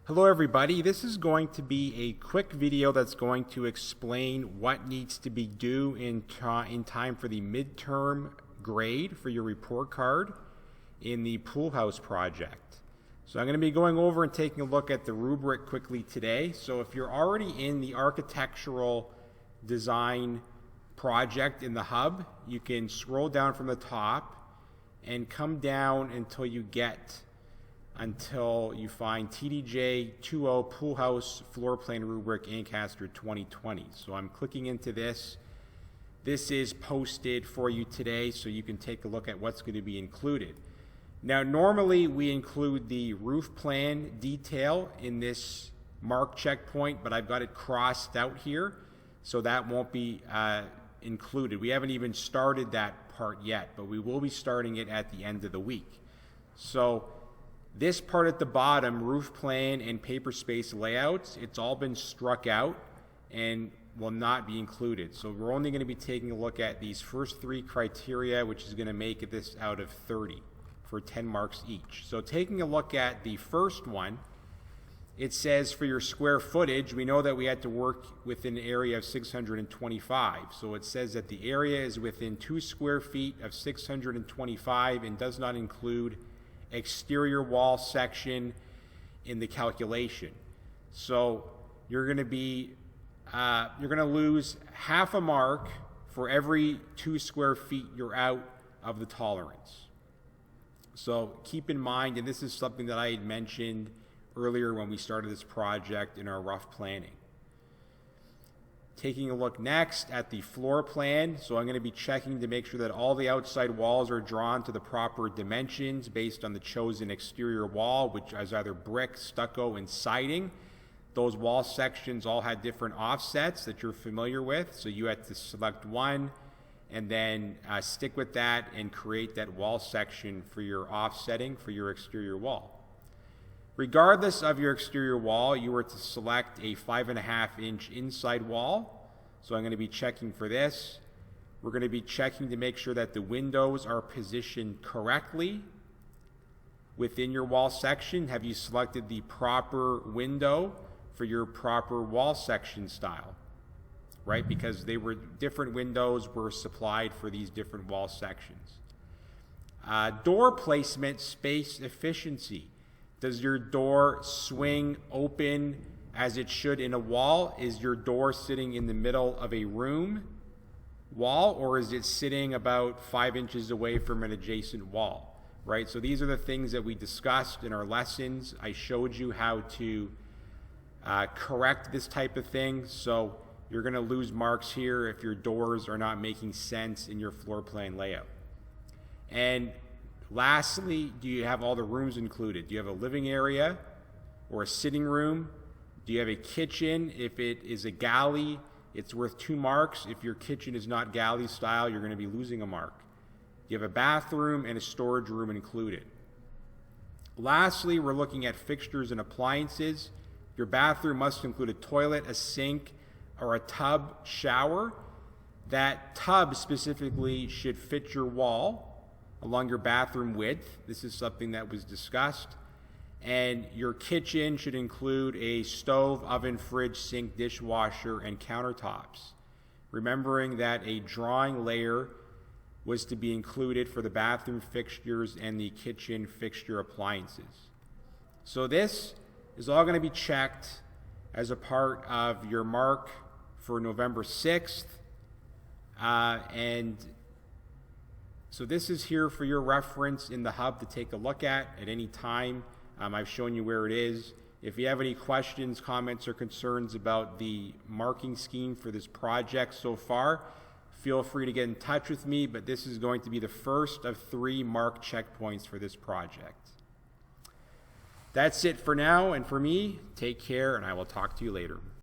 Hello everybody, this is going to be a quick video that's going to explain what needs to be due in time for the midterm grade for your report card in the pool house project. So I'm going to be going over and taking a look at the rubric quickly today. So if you're already in the architectural design project in the hub, you can scroll down from the top and come down until you find TDJ2O Pool House Floor Plan Rubric Ancaster 2020. So I'm clicking into this. This is posted for you today so you can take a look at what's going to be included. Now normally we include the roof plan detail in this mark checkpoint, but I've got it crossed out here so that won't be included. We haven't even started that part yet, but we will be starting it at the end of the week. So this part at the bottom, roof plan and paper space layouts, it's all been struck out and will not be included. So we're only going to be taking a look at these first three criteria, which is going to make this out of 30 for 10 marks each. So taking a look at the first one, it says for your square footage, we know that we had to work within an area of 625. So it says that the area is within 2 square feet of 625 and does not include exterior wall section in the calculation. So you're going to lose half a mark for every 2 square feet you're out of the tolerance. So keep in mind, and this is something that I had mentioned earlier when we started this project in our rough planning. Taking a look next at the floor plan, so I'm going to be checking to make sure that all the outside walls are drawn to the proper dimensions based on the chosen exterior wall, which is either brick, stucco, and siding. Those wall sections all had different offsets that you're familiar with, so you had to select one and then stick with that and create that wall section for your offsetting for your exterior wall. Regardless of your exterior wall, you were to select a 5.5-inch inside wall. So I'm going to be checking for this. We're going to be checking to make sure that the windows are positioned correctly within your wall section. Have you selected the proper window for your proper wall section style? Right? Because different windows were supplied for these different wall sections. Door placement, space efficiency. Does your door swing open as it should in a wall? Is your door sitting in the middle of a room wall, or is it sitting about 5 inches away from an adjacent wall? Right? So these are the things that we discussed in our lessons. I showed you how to correct this type of thing. So you're going to lose marks here if your doors are not making sense in your floor plan layout. And lastly, do you have all the rooms included? Do you have a living area or a sitting room? Do you have a kitchen? If it is a galley, it's worth 2 marks. If your kitchen is not galley style, you're going to be losing a mark. Do you have a bathroom and a storage room included? Lastly, we're looking at fixtures and appliances. Your bathroom must include a toilet, a sink, or a tub shower. That tub specifically should fit your wall along your bathroom width. This is something that was discussed. And your kitchen should include a stove, oven, fridge, sink, dishwasher, and countertops. Remembering that a drawing layer was to be included for the bathroom fixtures and the kitchen fixture appliances. So this is all going to be checked as a part of your mark for November 6th. So this is here for your reference in the hub to take a look at any time. I've shown you where it is. If you have any questions, comments, or concerns about the marking scheme for this project so far, feel free to get in touch with me, but this is going to be the first of 3 mark checkpoints for this project. That's it for now, and for me, take care, and I will talk to you later.